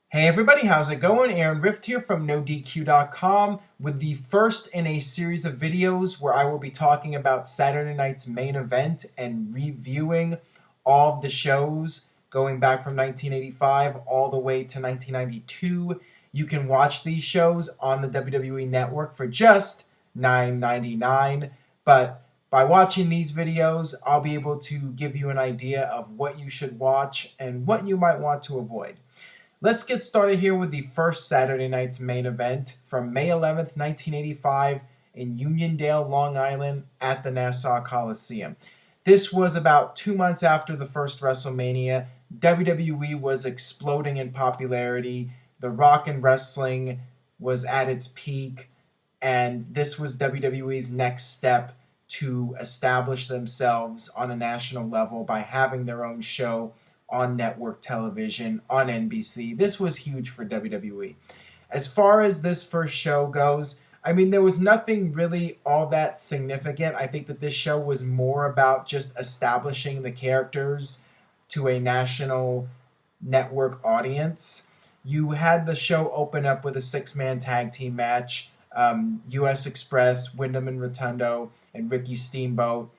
Hey everybody, how's it going? Aaron Rift here from NoDQ.com with the first in a series of videos where I will be talking about Saturday night's main event and reviewing all of the shows going back from 1985 all the way to 1992. You can watch these shows on the WWE Network for just $9.99, but by watching these videos, I'll be able to give you an idea of what you should watch and what you might want to avoid. Let's get started here with the first Saturday night's main event from May 11th, 1985 in Uniondale, Long Island at the Nassau Coliseum. This was about 2 months after the first WrestleMania. WWE was exploding in popularity. The Rock and Wrestling was at its peak, and this was WWE's next step to establish themselves on a national level by having their own show on network television, on NBC. This was huge for WWE. As far as this first show goes, I mean, there was nothing really all that significant. I think that this show was more about just establishing the characters to a national network audience. You had the show open up with a six-man tag team match. U.S. Express, Wyndham and Rotundo, and Ricky Steamboat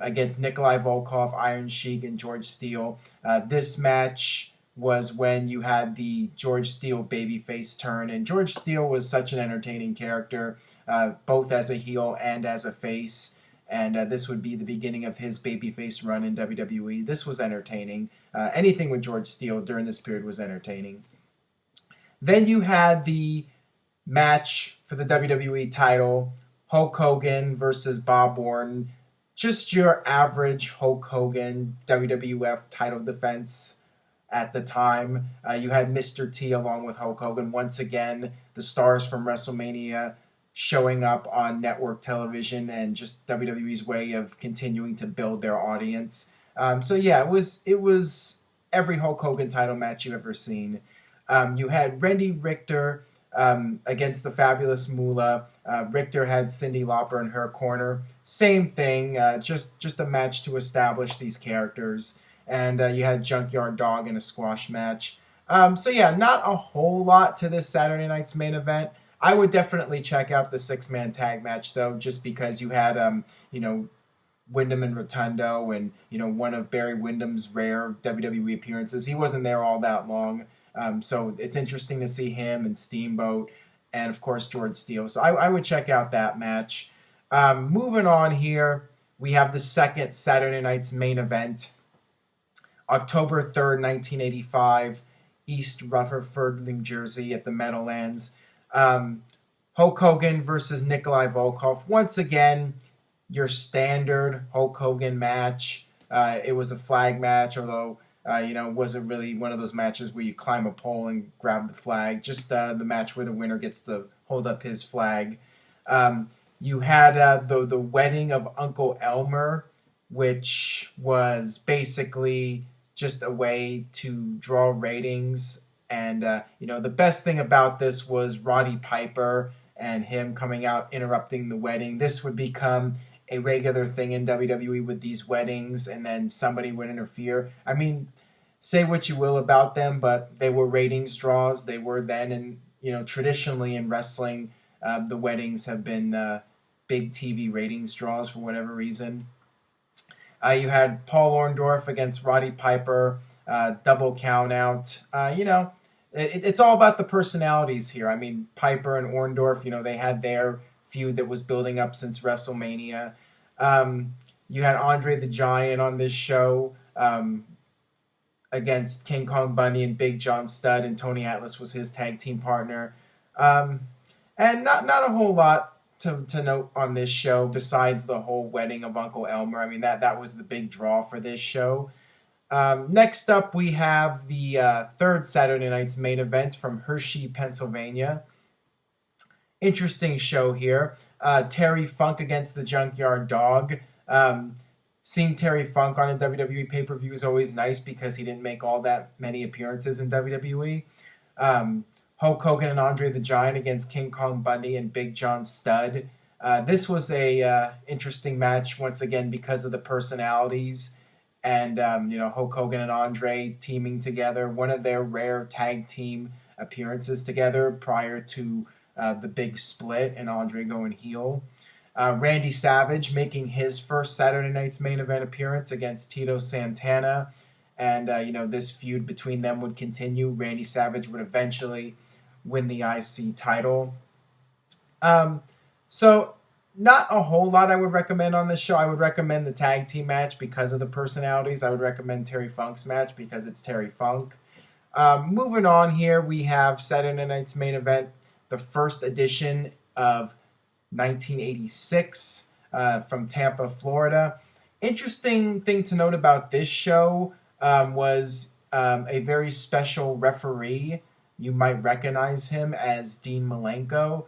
against Nikolai, Volkoff, Iron Sheik, and George Steele. This match was when you had the George Steele babyface turn, and George Steele was such an entertaining character, both as a heel and as a face, and this would be the beginning of his babyface run in WWE. This was entertaining. Anything with George Steele during this period was entertaining. Then you had the match for the WWE title, Hulk Hogan versus Bob Orton. Just your average Hulk Hogan WWF title defense at the time. You had Mr. T along with Hulk Hogan. Once again, the stars from WrestleMania showing up on network television and just WWE's way of continuing to build their audience. It was every Hulk Hogan title match you've ever seen. You had Randy Richter against the Fabulous Moolah. Richter had Cyndi Lauper in her corner. Same thing, just a match to establish these characters. And you had Junkyard Dog in a squash match. Not a whole lot to this Saturday night's main event. I would definitely check out the six-man tag match, though, just because you had, Wyndham and Rotundo and, one of Barry Windham's rare WWE appearances. He wasn't there all that long. So it's interesting to see him and Steamboat and, of course, George Steele. So I would check out that match. Moving on here, we have the second Saturday night's main event. October 3rd, 1985, East Rutherford, New Jersey at the Meadowlands. Hulk Hogan versus Nikolai Volkoff. Once again, your standard Hulk Hogan match. It was a flag match, although wasn't really one of those matches where you climb a pole and grab the flag. Just the match where the winner gets to hold up his flag. You had the wedding of Uncle Elmer, which was basically just a way to draw ratings. And, the best thing about this was Roddy Piper and him coming out interrupting the wedding. This would become a regular thing in WWE with these weddings, and then somebody would interfere. I mean, say what you will about them, but they were ratings draws. They were then, and traditionally in wrestling, the weddings have been big TV ratings draws for whatever reason. You had Paul Orndorff against Roddy Piper, double count out. It's all about the personalities here. I mean, Piper and Orndorff, they had their feud that was building up since WrestleMania. You had Andre the Giant on this show against King Kong Bundy and Big John Studd, and Tony Atlas was his tag team partner. And not a whole lot to note on this show besides the whole wedding of Uncle Elmer. I mean, that was the big draw for this show. Next up, we have the third Saturday night's main event from Hershey, Pennsylvania. Interesting show here. Terry Funk against the Junkyard Dog. Seeing Terry Funk on a WWE pay-per-view is always nice because he didn't make all that many appearances in WWE. Hulk Hogan and Andre the Giant against King Kong Bundy and Big John Studd. This was a interesting match once again because of the personalities and Hulk Hogan and Andre teaming together, one of their rare tag team appearances together prior to the big split and Andre going heel. Randy Savage making his first Saturday Night's Main Event appearance against Tito Santana. And, this feud between them would continue. Randy Savage would eventually win the IC title. So, not a whole lot I would recommend on this show. I would recommend the tag team match because of the personalities. I would recommend Terry Funk's match because it's Terry Funk. Moving on here, we have Saturday Night's Main Event, the first edition of 1986 from Tampa, Florida. Interesting thing to note about this show was a very special referee. You might recognize him as Dean Malenko.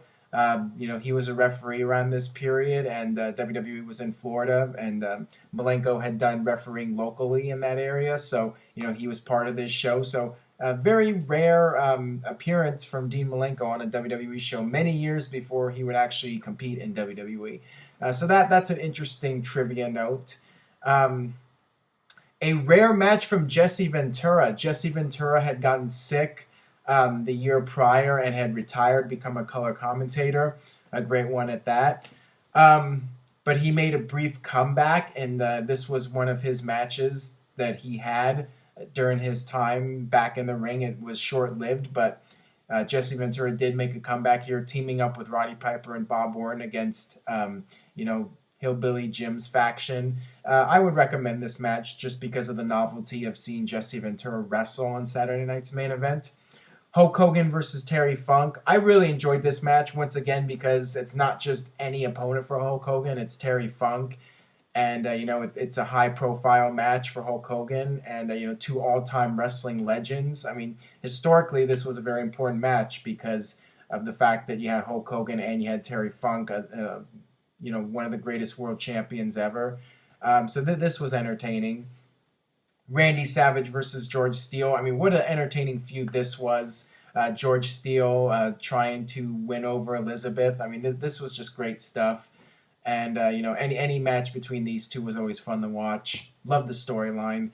He was a referee around this period, and WWE was in Florida, and Malenko had done refereeing locally in that area, so he was part of this show. So a very rare appearance from Dean Malenko on a WWE show many years before he would actually compete in WWE. So that's an interesting trivia note. A rare match from Jesse Ventura. Jesse Ventura had gotten sick the year prior and had retired, become a color commentator, a great one at that. But he made a brief comeback, and this was one of his matches that he had during his time back in the ring. It was short-lived, but Jesse Ventura did make a comeback here, teaming up with Roddy Piper and Bob Orton against, Hillbilly Jim's faction. I would recommend this match just because of the novelty of seeing Jesse Ventura wrestle on Saturday Night's Main Event. Hulk Hogan versus Terry Funk. I really enjoyed this match once again because it's not just any opponent for Hulk Hogan, it's Terry Funk. And, it's a high-profile match for Hulk Hogan and, two all-time wrestling legends. I mean, historically, this was a very important match because of the fact that you had Hulk Hogan and you had Terry Funk, one of the greatest world champions ever. So this was entertaining. Randy Savage versus George Steele. I mean, what an entertaining feud this was. George Steele trying to win over Elizabeth. I mean, this was just great stuff. And, any match between these two was always fun to watch. Love the storyline.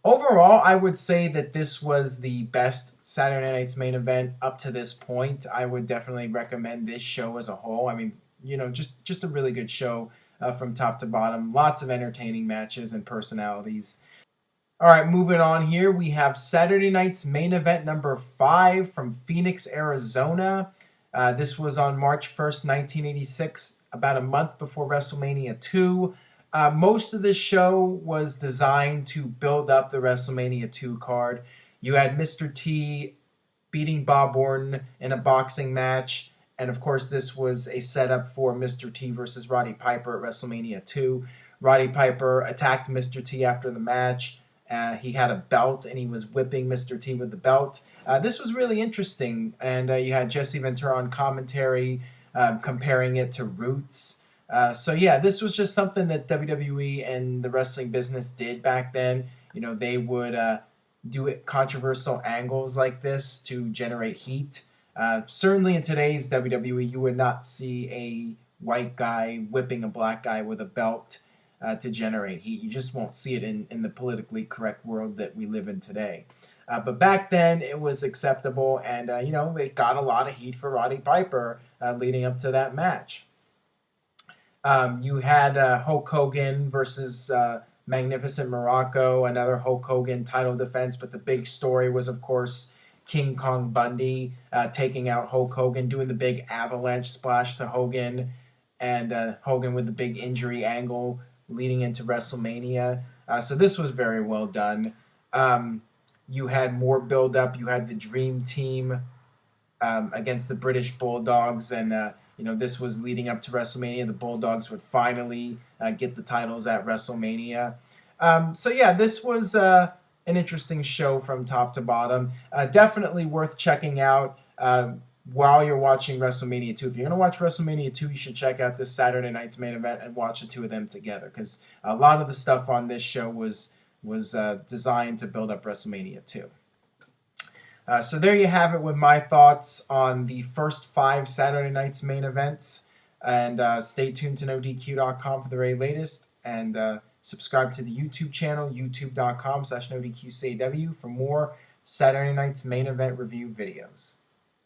Overall, I would say that this was the best Saturday Night's Main Event up to this point. I would definitely recommend this show as a whole. I mean, just a really good show from top to bottom. Lots of entertaining matches and personalities. All right, moving on here. We have Saturday Night's Main Event number 5 from Phoenix, Arizona. This was on March 1st, 1986, about a month before WrestleMania 2. Most of this show was designed to build up the WrestleMania 2 card. You had Mr. T beating Bob Orton in a boxing match. And, of course, this was a setup for Mr. T versus Roddy Piper at WrestleMania 2. Roddy Piper attacked Mr. T after the match. He had a belt, and he was whipping Mr. T with the belt. This was really interesting. And you had Jesse Ventura on commentary comparing it to Roots. This was just something that WWE and the wrestling business did back then. They would do controversial angles like this to generate heat. Certainly in today's WWE, you would not see a white guy whipping a black guy with a belt to generate heat. You just won't see it in the politically correct world that we live in today. But back then, it was acceptable, and, it got a lot of heat for Roddy Piper leading up to that match. You had Hulk Hogan versus Magnificent Muraco, another Hulk Hogan title defense, but the big story was, of course, King Kong Bundy taking out Hulk Hogan, doing the big avalanche splash to Hogan, and Hogan with the big injury angle leading into WrestleMania. So this was very well done. You had more build-up. You had the Dream Team against the British Bulldogs, and this was leading up to WrestleMania. The Bulldogs would finally get the titles at WrestleMania. This was an interesting show from top to bottom. Definitely worth checking out while you're watching WrestleMania 2. If you're going to watch WrestleMania 2, you should check out this Saturday Night's Main Event and watch the two of them together, because a lot of the stuff on this show was designed to build up WrestleMania 2. So there you have it with my thoughts on the first 5 Saturday Night's Main Events. And stay tuned to NoDQ.com for the very latest. And Subscribe to the YouTube channel, youtube.com/NoDQCAW for more Saturday Night's Main Event review videos.